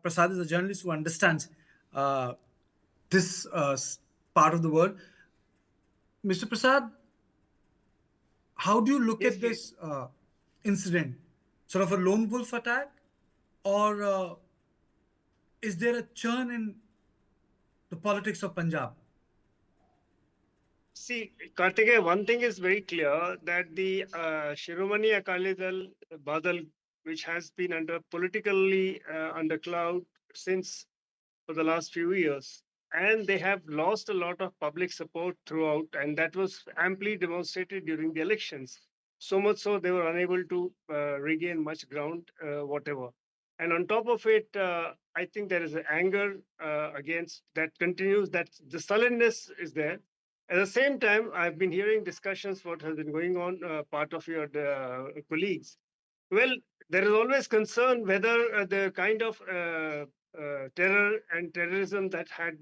Prasad is a journalist who understands uh, this part of the world. Mr. Prasad, how do you look Yes, at please. this incident? Sort of a lone wolf attack, or is there a churn in the politics of Punjab? See, Kartikeya, one thing is very clear that the Shiromani Akali Dal Badal, which has been under politically under cloud since for the last few years, and they have lost a lot of public support throughout, and that was amply demonstrated during the elections. So much so they were unable to regain much ground, whatever. And on top of it, I think there is an anger against that continues. That the sullenness is there. At the same time, I've been hearing discussions what has been going on, part of your colleagues. Well, there is always concern whether the kind of terror and terrorism that had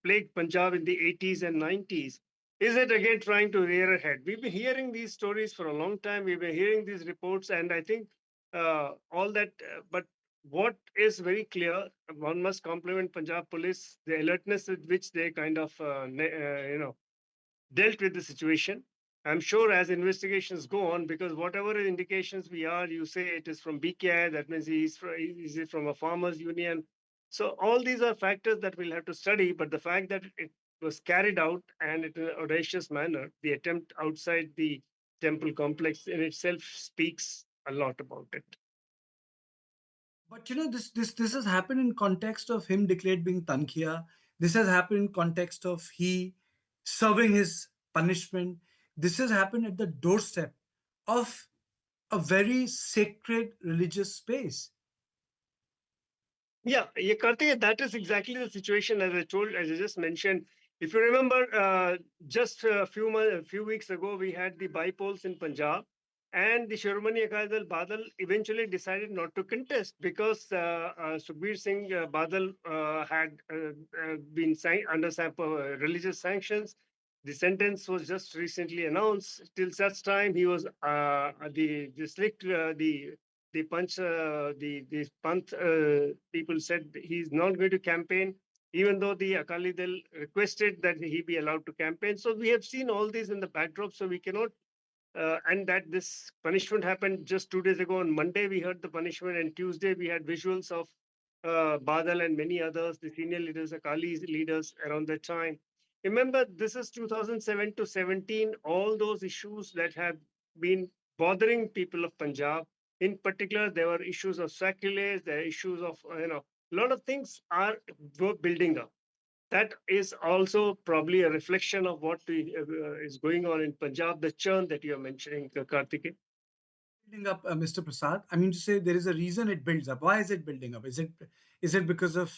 plagued Punjab in the 80s and 90s, is it again trying to rear ahead? We've been hearing these stories for a long time. We've been hearing these reports, and I think all that. But what is very clear, one must compliment Punjab police, the alertness with which they kind of, dealt with the situation. I'm sure as investigations go on, because whatever indications we are, you say it is from BKI, that means is it from a farmers union. So all these are factors that we'll have to study. But the fact that it was carried out and in an audacious manner, the attempt outside the temple complex in itself speaks a lot about it. But this has happened in context of him declared being Tankhia. This has happened in context of he serving his punishment. This has happened at the doorstep of a very sacred religious space. Yeah, Karthik, that is exactly the situation as I just mentioned. If you remember, just a few weeks ago, we had the bypolls in Punjab, and the Shiromani Akali Dal Badal eventually decided not to contest because Sukhbir Singh Badal had been under religious sanctions. The sentence was just recently announced. Till such time, he was the strict the punch the Panth people said he's not going to campaign, even though the Akali Dal requested that he be allowed to campaign. So we have seen all these in the backdrop. So we cannot. And that this punishment happened just 2 days ago. On Monday, we heard the punishment, and Tuesday we had visuals of Badal and many others, the senior leaders, Akali leaders around that time. Remember, this is 2007 to 17. All those issues that have been bothering people of Punjab. In particular, there were issues of sacrilege. There are issues of a lot of things are building up. That is also probably a reflection of what is going on in Punjab, the churn that you are mentioning, Karthik. Building up, Mr. Prasad. I mean to say there is a reason it builds up. Why is it building up? Is it because of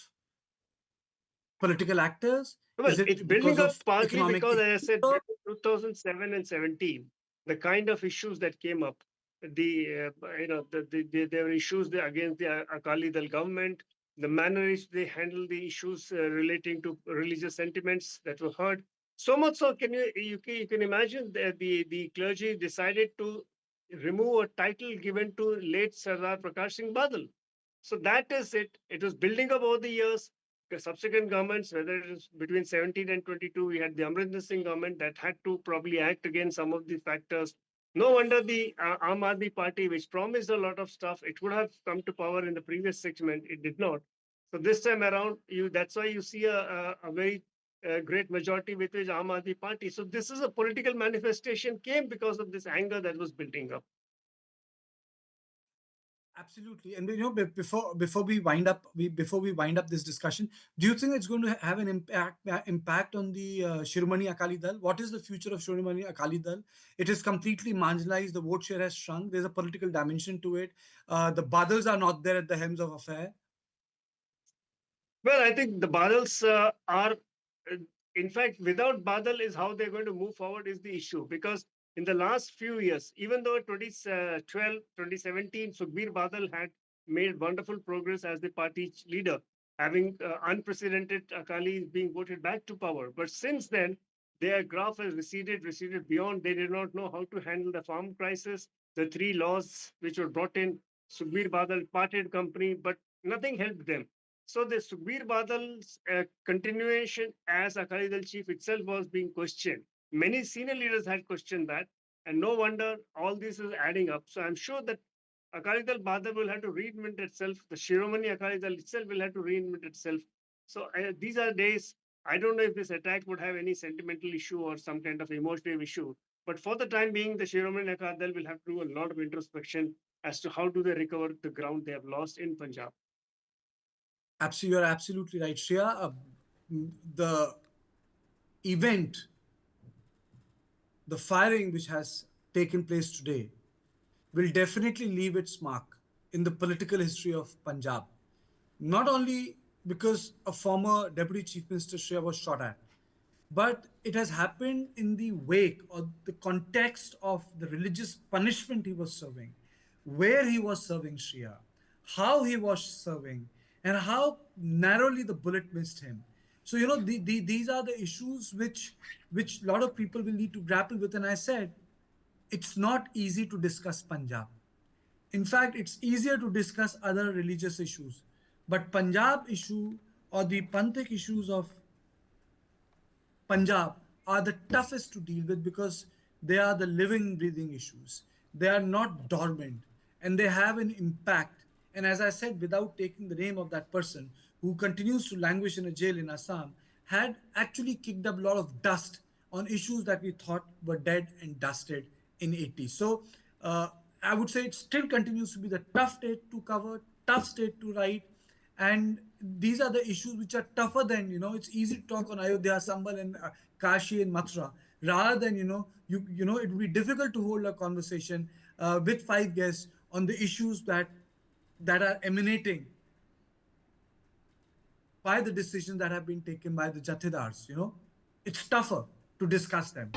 political actors? Well, Is it's it building because up of partly economic because, as I said, issues? back in 2007 and 17, the kind of issues that came up, there were issues there against the Akali Dal government, the manner in which they handled the issues relating to religious sentiments that were heard. So much so, you can imagine that the clergy decided to remove a title given to late Sardar Prakash Singh Badal. So that is it. It was building up over the years. The subsequent governments, whether it is between 17 and 22, we had the Amritsar Singh government that had to probably act against some of these factors. No wonder the Aam Aadmi Party, which promised a lot of stuff, it would have come to power in the previous segment. It did not. So this time around, that's why you see a very great majority with which Aam Aadmi Party. So this is a political manifestation came because of this anger that was building up. Absolutely. And before we wind up, before we wind up this discussion, do you think it's going to have an impact on the Shiromani Akali Dal? What is the future of Shiromani Akali Dal? It is completely marginalized. The vote share has shrunk. There's a political dimension to it. The Badals are not there at the helms of affair. Well, I think the Badals are, uh, in fact, without Badal is how they're going to move forward is the issue. Because in the last few years, even though 2012, 2017, Sukhbir Badal had made wonderful progress as the party leader, having unprecedented Akalis being voted back to power. But since then, their graph has receded beyond. They did not know how to handle the farm crisis, the three laws which were brought in. Sukhbir Badal parted company, but nothing helped them. So the Sukhbir Badal's continuation as Akali Dal chief itself was being questioned. Many senior leaders had questioned that, and no wonder all this is adding up. So I'm sure that Akali Dal Badal will have to reinvent itself. The Shiromani Akali Dal itself will have to reinvent itself. So these are days. I don't know if this attack would have any sentimental issue or some kind of emotional issue. But for the time being, the Shiromani Akali Dal will have to do a lot of introspection as to how do they recover the ground they have lost in Punjab. Absolutely, you're absolutely right, Shreya. The event, the firing which has taken place today, will definitely leave its mark in the political history of Punjab. Not only because a former Deputy Chief Minister Shreya was shot at, but it has happened in the wake or the context of the religious punishment he was serving, where he was serving Shreya, how he was serving, and how narrowly the bullet missed him. So these are the issues which a lot of people will need to grapple with. And I said it's not easy to discuss Punjab. In fact, it's easier to discuss other religious issues. But Punjab issue or the Panthic issues of Punjab are the toughest to deal with because they are the living, breathing issues. They are not dormant and they have an impact. And as I said, without taking the name of that person who continues to languish in a jail in Assam, had actually kicked up a lot of dust on issues that we thought were dead and dusted in 80s. So I would say it still continues to be the tough state to cover, tough state to write, and these are the issues which are tougher than, it's easy to talk on Ayodhya, Sambal, and Kashi and Mathura, rather than, it would be difficult to hold a conversation with five guests on the issues that are emanating by the decisions that have been taken by the Jathedars. It's tougher to discuss them.